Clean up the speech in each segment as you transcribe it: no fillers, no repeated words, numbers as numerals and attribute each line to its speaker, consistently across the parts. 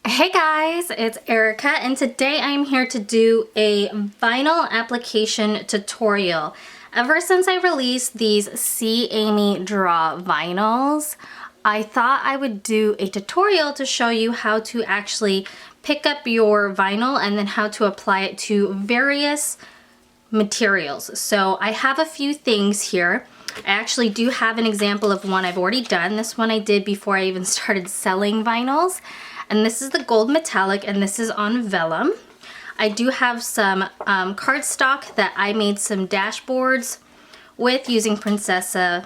Speaker 1: Hey guys, it's Erica and today I'm here to do a vinyl application tutorial. Ever since I released these See Amy Draw vinyls, I thought I would do a tutorial to show you how to actually pick up your vinyl and then how to apply it to various materials. So I have a few things here. I actually do have an example of one I've already done. This one I did before I even started selling vinyls. And this is the gold metallic and this is on vellum. I do have some cardstock that I made some dashboards with using Princessa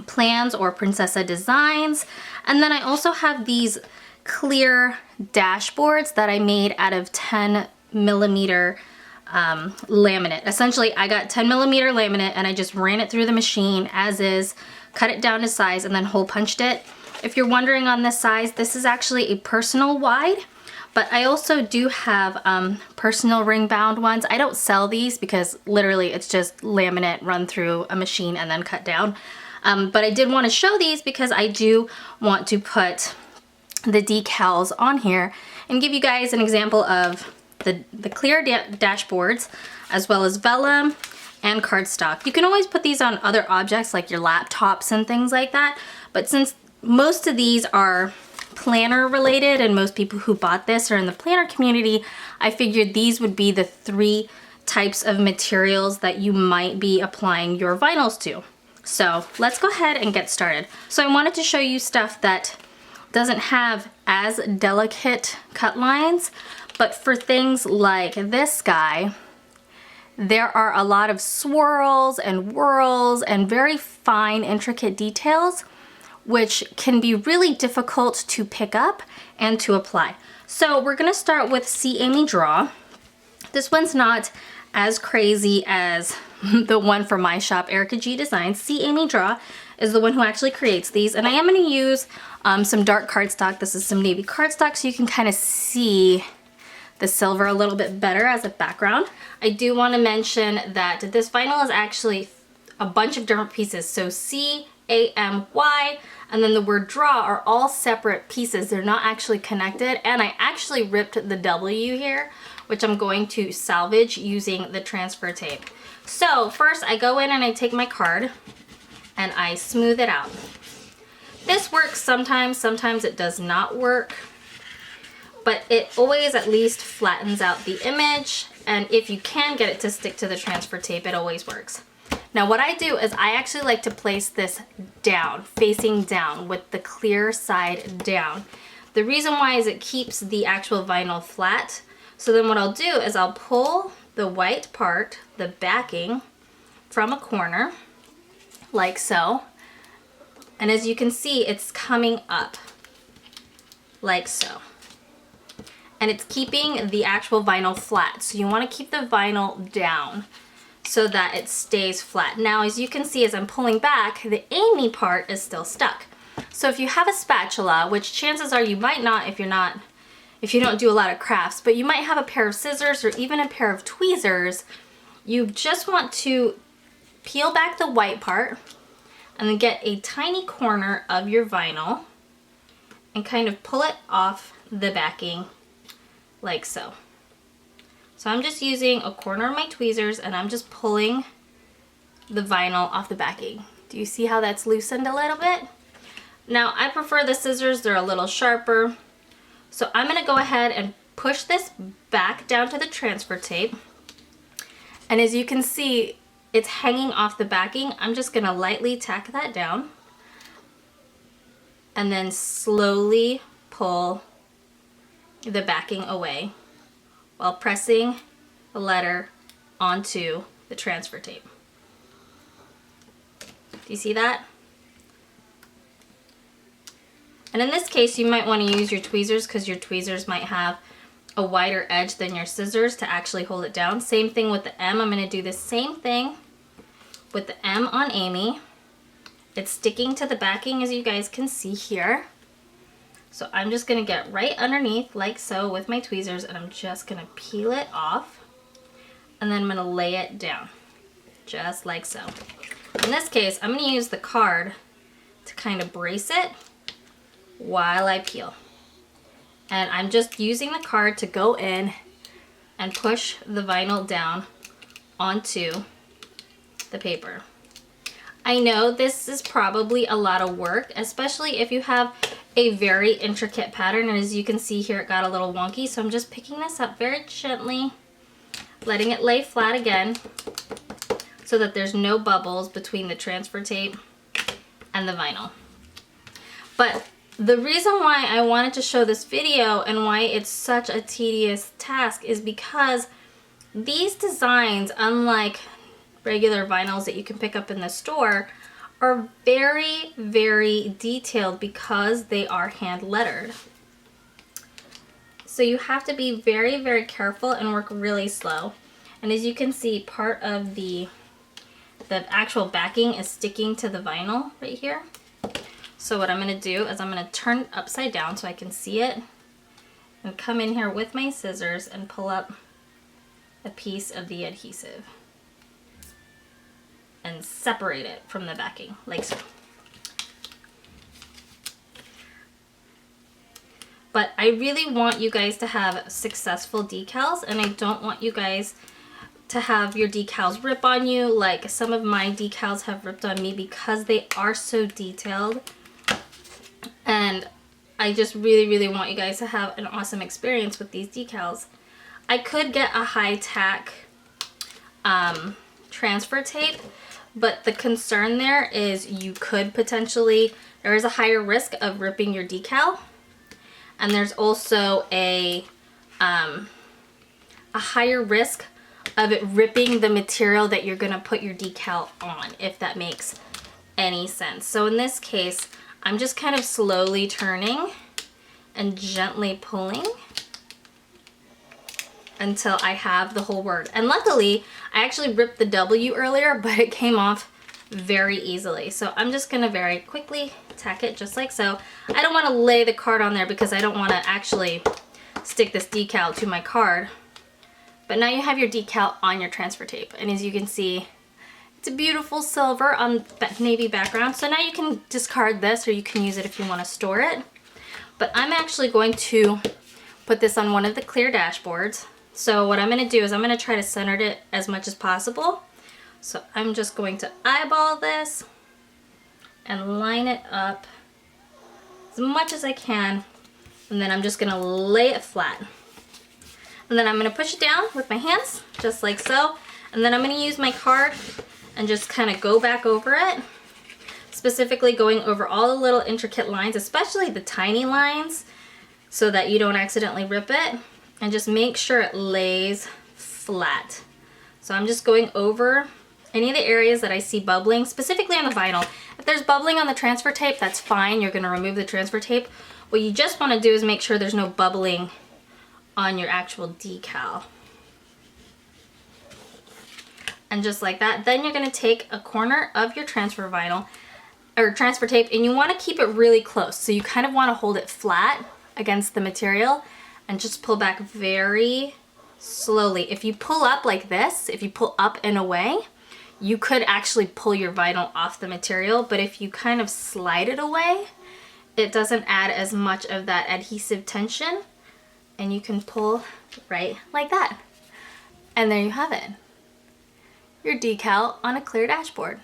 Speaker 1: plans or Princessa designs. And then I also have these clear dashboards that I made out of 10 millimeter laminate. Essentially, I got 10 millimeter laminate and I just ran it through the machine as is, cut it down to size, and then hole punched it. If you're wondering on this size, this is actually a personal wide, but I also do have personal ring bound ones. I don't sell these because literally it's just laminate run through a machine and then cut down. But I did want to show these because I do want to put the decals on here and give you guys an example of the clear dashboards as well as vellum and cardstock. You can always put these on other objects like your laptops and things like that, but since most of these are planner related and most people who bought this are in the planner community, I figured these would be the three types of materials that you might be applying your vinyls to. So let's go ahead and get started. So I wanted to show you stuff that doesn't have as delicate cut lines, but for things like this guy, there are a lot of swirls and whirls and very fine, intricate details which can be really difficult to pick up and to apply. So we're gonna start with See Amy Draw. This one's not as crazy as the one for my shop, Erica G Designs. See Amy Draw is the one who actually creates these, and I am gonna use some dark cardstock. This is some navy cardstock so you can kind of see the silver a little bit better as a background. I do wanna mention that this vinyl is actually a bunch of different pieces. So C-A-M-Y and then the word draw are all separate pieces. They're not actually connected. And I actually ripped the W here, which I'm going to salvage using the transfer tape. So first I go in and I take my card and I smooth it out. This works sometimes it does not work, but it always at least flattens out the image. And if you can get it to stick to the transfer tape, it always works. Now what I do is I actually like to place this down, facing down with the clear side down. The reason why is it keeps the actual vinyl flat. So then what I'll do is I'll pull the white part, the backing, from a corner, like so. And as you can see, it's coming up, like so. And it's keeping the actual vinyl flat. So you want to keep the vinyl down so that it stays flat. Now, as you can see, as I'm pulling back, the Amy part is still stuck. So if you have a spatula, which chances are you might not if you don't do a lot of crafts, but you might have a pair of scissors or even a pair of tweezers, you just want to peel back the white part and then get a tiny corner of your vinyl and kind of pull it off the backing like so. So I'm just using a corner of my tweezers and I'm just pulling the vinyl off the backing. Do you see how that's loosened a little bit? Now I prefer the scissors, they're a little sharper. So I'm gonna go ahead and push this back down to the transfer tape. And as you can see, it's hanging off the backing. I'm just gonna lightly tack that down and then slowly pull the backing away while pressing the letter onto the transfer tape. Do you see that? And in this case, you might want to use your tweezers because your tweezers might have a wider edge than your scissors to actually hold it down. Same thing with the M. I'm going to do the same thing with the M on Amy. It's sticking to the backing as you guys can see here. So I'm just gonna get right underneath like so with my tweezers and I'm just gonna peel it off and then I'm gonna lay it down, just like so. In this case, I'm gonna use the card to kind of brace it while I peel. And I'm just using the card to go in and push the vinyl down onto the paper. I know this is probably a lot of work, especially if you have a very intricate pattern, and as you can see here, it got a little wonky, so I'm just picking this up very gently, letting it lay flat again so that there's no bubbles between the transfer tape and the vinyl. But the reason why I wanted to show this video and why it's such a tedious task is because these designs, unlike regular vinyls that you can pick up in the store, are very, very detailed because they are hand lettered. So you have to be very, very careful and work really slow. And as you can see, part of the actual backing is sticking to the vinyl right here. So what I'm going to do is I'm going to turn it upside down so I can see it, and come in here with my scissors and pull up a piece of the adhesive and separate it from the backing, like so. But I really want you guys to have successful decals, and I don't want you guys to have your decals rip on you like some of my decals have ripped on me, because they are so detailed. And I just really, really want you guys to have an awesome experience with these decals. I could get a high tack transfer tape, but the concern there is you could potentially, there is a higher risk of ripping your decal. And there's also a higher risk of it ripping the material that you're gonna put your decal on, if that makes any sense. So in this case, I'm just kind of slowly turning and gently pulling until I have the whole word. And luckily, I actually ripped the W earlier, but it came off very easily. So I'm just gonna very quickly tack it just like so. I don't wanna lay the card on there because I don't wanna actually stick this decal to my card. But now you have your decal on your transfer tape. And as you can see, it's a beautiful silver on that navy background. So now you can discard this, or you can use it if you want to store it. But I'm actually going to put this on one of the clear dashboards. So what I'm going to do is I'm going to try to center it as much as possible. So I'm just going to eyeball this and line it up as much as I can. And then I'm just going to lay it flat. And then I'm going to push it down with my hands, just like so. And then I'm going to use my card and just kind of go back over it, specifically going over all the little intricate lines, especially the tiny lines, so that you don't accidentally rip it, and just make sure it lays flat. So I'm just going over any of the areas that I see bubbling, specifically on the vinyl. If there's bubbling on the transfer tape, that's fine. You're going to remove the transfer tape. What you just want to do is make sure there's no bubbling on your actual decal. And just like that, then you're going to take a corner of your transfer vinyl or transfer tape, and you want to keep it really close. So you kind of want to hold it flat against the material and just pull back very slowly. If you pull up like this, if you pull up and away, you could actually pull your vinyl off the material, but if you kind of slide it away, it doesn't add as much of that adhesive tension, and you can pull right like that. And there you have it. Your decal on a clear dashboard.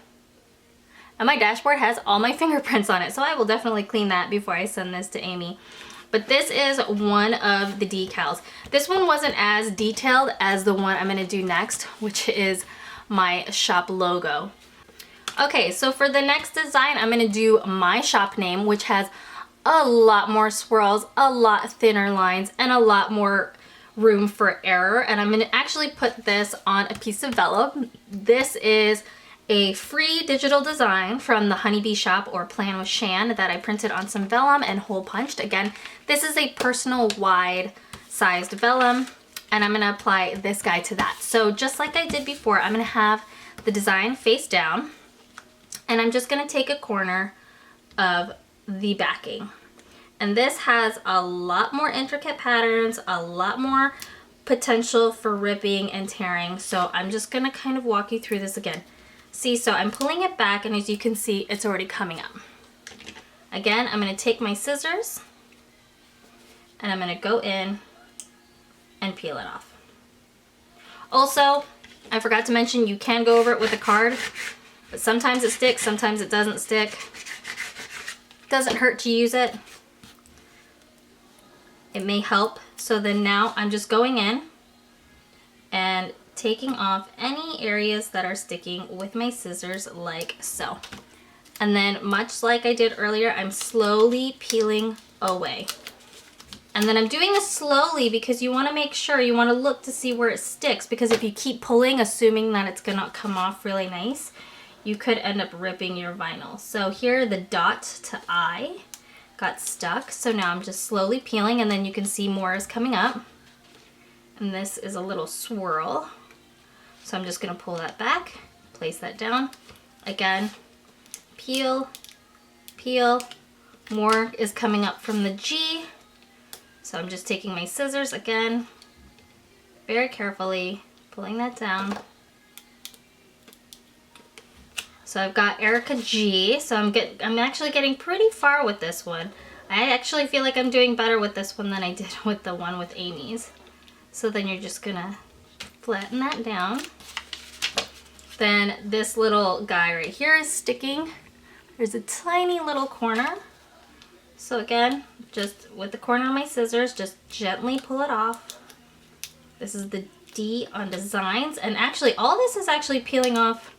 Speaker 1: And my dashboard has all my fingerprints on it, so I will definitely clean that before I send this to Amy. But this is one of the decals. This one wasn't as detailed as the one I'm gonna do next, which is my shop logo. Okay, so for the next design, I'm gonna do my shop name, which has a lot more swirls, a lot thinner lines, and a lot more room for error. And I'm going to actually put this on a piece of vellum. This is a free digital design from the Honeybee Shop or Plan with Shan that I printed on some vellum and hole punched. Again, this is a personal wide sized vellum, and I'm going to apply this guy to that. So just like I did before, I'm going to have the design face down, and I'm just going to take a corner of the backing. And this has a lot more intricate patterns, a lot more potential for ripping and tearing. So I'm just gonna kind of walk you through this again. See, so I'm pulling it back, and as you can see, it's already coming up. Again, I'm gonna take my scissors and I'm gonna go in and peel it off. Also, I forgot to mention you can go over it with a card, but sometimes it sticks, sometimes it doesn't stick. Doesn't hurt to use it. It may help. So then now I'm just going in and taking off any areas that are sticking with my scissors like so. And then much like I did earlier, I'm slowly peeling away. And then I'm doing this slowly because you want to make sure, you want to look to see where it sticks, because if you keep pulling assuming that it's gonna come off really nice, you could end up ripping your vinyl. So here the dot to I got stuck, so now I'm just slowly peeling, and then you can see more is coming up. And this is a little swirl. So I'm just gonna pull that back, place that down. Again, peel, peel. More is coming up from the G. So I'm just taking my scissors again, very carefully, pulling that down. So I've got Erica G, so I'm actually getting pretty far with this one. I actually feel like I'm doing better with this one than I did with the one with Amy's. So then you're just gonna flatten that down. Then this little guy right here is sticking. There's a tiny little corner. So again, just with the corner of my scissors, just gently pull it off. This is the D on designs, and actually all this is actually peeling off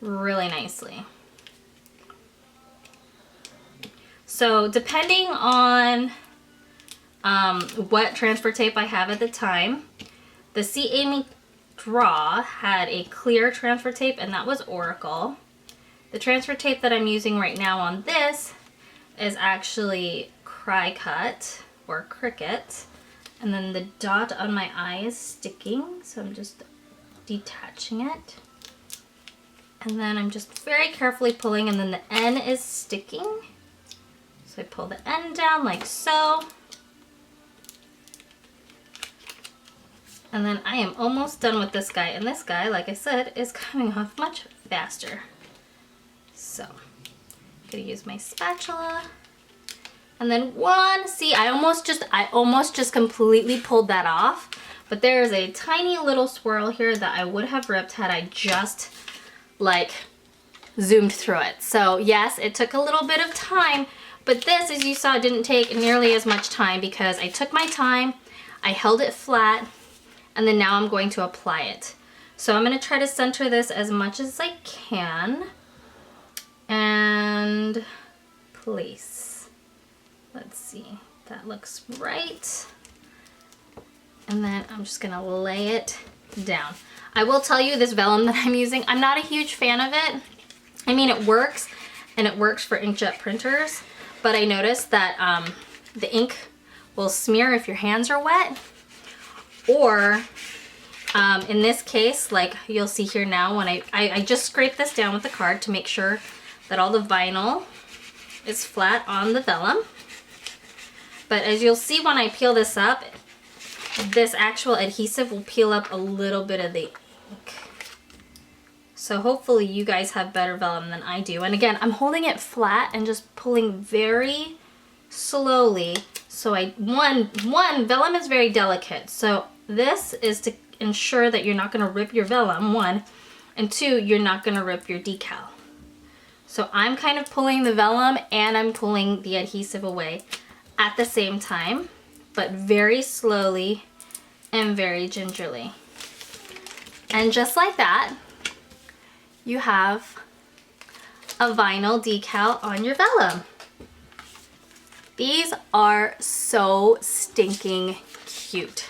Speaker 1: really nicely. So depending on what transfer tape I have at the time, the C. Amy Draw had a clear transfer tape, and that was Oracle. The transfer tape that I'm using right now on this is actually Cry Cut or Cricut, and then the dot on my eye is sticking, so I'm just detaching it. And then I'm just very carefully pulling, and then the N is sticking. So I pull the N down like so. And then I am almost done with this guy. And this guy, like I said, is coming off much faster. So I'm gonna use my spatula. And then see, I almost just completely pulled that off. But there is a tiny little swirl here that I would have ripped had I just like zoomed through it. So yes, it took a little bit of time, but this, as you saw, didn't take nearly as much time because I took my time, I held it flat, and then now I'm going to apply it. So I'm going to try to center this as much as I can and place. Let's see, that looks right. And then I'm just gonna lay it down. I will tell you, this vellum that I'm using, I'm not a huge fan of it. I mean, it works, and it works for inkjet printers, but I noticed that the ink will smear if your hands are wet, or in this case, like you'll see here now, when I just scrape this down with the card to make sure that all the vinyl is flat on the vellum. But as you'll see when I peel this up, this actual adhesive will peel up a little bit of the ink. So hopefully you guys have better vellum than I do. And again, I'm holding it flat and just pulling very slowly. So one, vellum is very delicate. So this is to ensure that you're not gonna rip your vellum, one, and two, you're not gonna rip your decal. So I'm kind of pulling the vellum and I'm pulling the adhesive away at the same time, but very slowly and very gingerly. And just like that, you have a vinyl decal on your vellum. These are so stinking cute.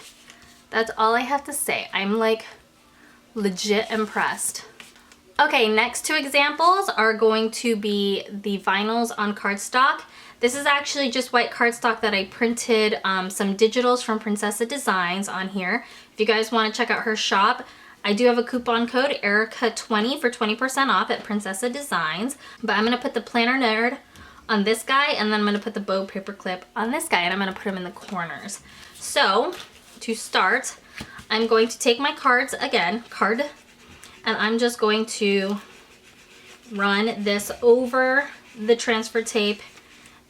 Speaker 1: That's all I have to say. I'm like legit impressed. Okay, next two examples are going to be the vinyls on cardstock. This is actually just white cardstock that I printed some digitals from Princessa Designs on here. If you guys want to check out her shop, I do have a coupon code Erica20 for 20% off at Princessa Designs. But I'm going to put the Planner Nerd on this guy, and then I'm going to put the bow paperclip on this guy, and I'm going to put them in the corners. So to start, I'm going to take my cards again, and I'm just going to run this over the transfer tape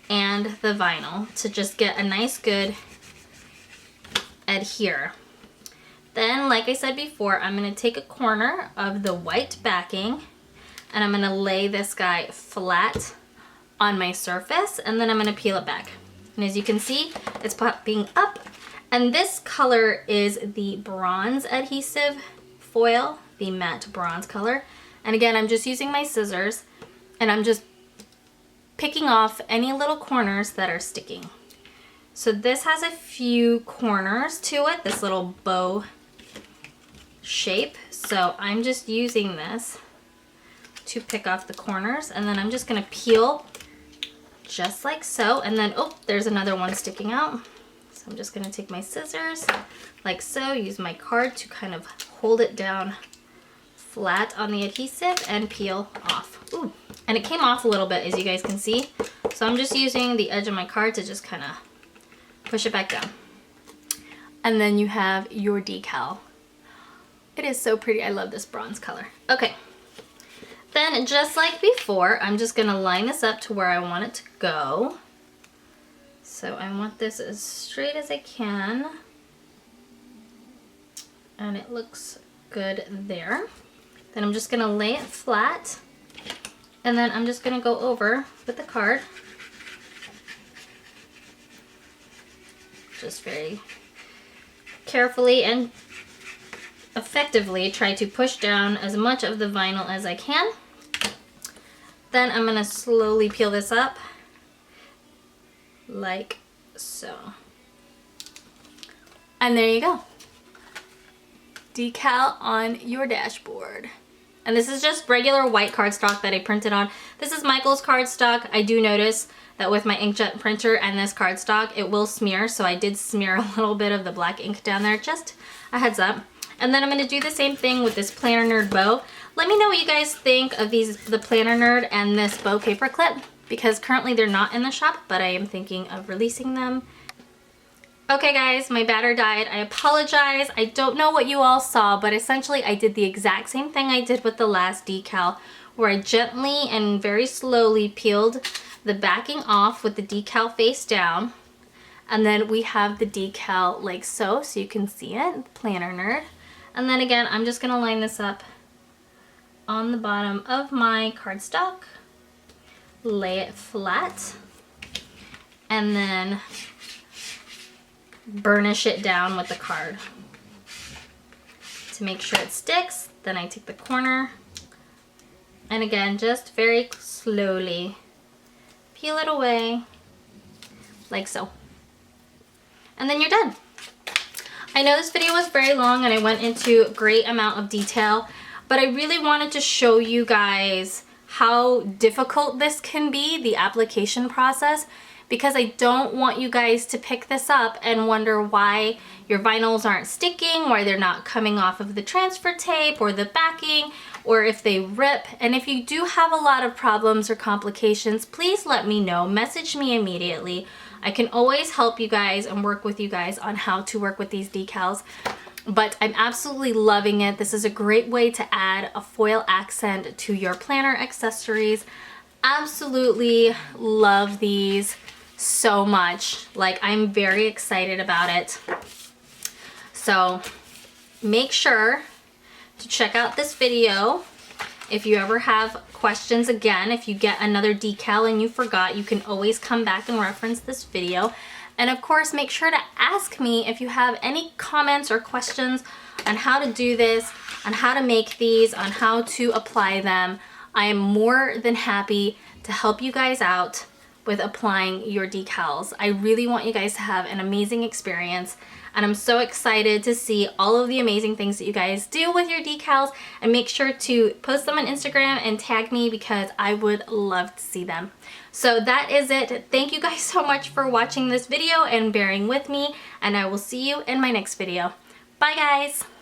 Speaker 1: and the vinyl to just get a nice good adhere. Then, like I said before, I'm going to take a corner of the white backing and I'm going to lay this guy flat on my surface, and then I'm going to peel it back. And as you can see, it's popping up. And this color is the bronze adhesive foil, the matte bronze color. And again, I'm just using my scissors and I'm just picking off any little corners that are sticking. So this has a few corners to it, this little bow shape. So I'm just using this to pick off the corners, and then I'm just gonna peel just like so. And then, oh, there's another one sticking out. So I'm just gonna take my scissors like so, use my card to kind of hold it down flat on the adhesive and peel off. Ooh, and it came off a little bit, as you guys can see. So I'm just using the edge of my card to just kind of push it back down. And then you have your decal. It is so pretty. I love this bronze color. Okay. Then, just like before, I'm just gonna line this up to where I want it to go. So I want this as straight as I can. And it looks good there. Then I'm just gonna lay it flat. And then I'm just gonna go over with the card. Just very carefully and effectively try to push down as much of the vinyl as I can. Then I'm gonna slowly peel this up like so. And there you go. Decal on your dashboard. And this is just regular white cardstock that I printed on. This is Michael's cardstock. I do notice that with my inkjet printer and this cardstock, it will smear. So I did smear a little bit of the black ink down there, just a heads up. And then I'm gonna do the same thing with this Planner Nerd bow. Let me know what you guys think of these, the Planner Nerd and this bow paper clip, because currently they're not in the shop, but I am thinking of releasing them. Okay guys, my batter died. I apologize. I don't know what you all saw, but essentially I did the exact same thing I did with the last decal, where I gently and very slowly peeled the backing off with the decal face down. And then we have the decal like so you can see it, Planner Nerd. And then again, I'm just gonna line this up on the bottom of my cardstock, lay it flat, and then burnish it down with the card to make sure it sticks. Then I take the corner and again, just very slowly peel it away like so. And then you're done. I know this video was very long and I went into a great amount of detail, but I really wanted to show you guys how difficult this can be, the application process, because I don't want you guys to pick this up and wonder why your vinyls aren't sticking, why they're not coming off of the transfer tape or the backing, or if they rip. And if you do have a lot of problems or complications, please let me know. Message me immediately. I can always help you guys and work with you guys on how to work with these decals. But I'm absolutely loving it. This is a great way to add a foil accent to your planner accessories. Absolutely love these so much. Like, I'm very excited about it. So make sure to check out this video. If you ever have questions, again, if you get another decal and you forgot, you can always come back and reference this video. And of course, make sure to ask me if you have any comments or questions on how to do this, on how to make these, on how to apply them. I am more than happy to help you guys out with applying your decals. I really want you guys to have an amazing experience, and I'm so excited to see all of the amazing things that you guys do with your decals, and make sure to post them on Instagram and tag me because I would love to see them. So that is it. Thank you guys so much for watching this video and bearing with me, and I will see you in my next video. Bye guys!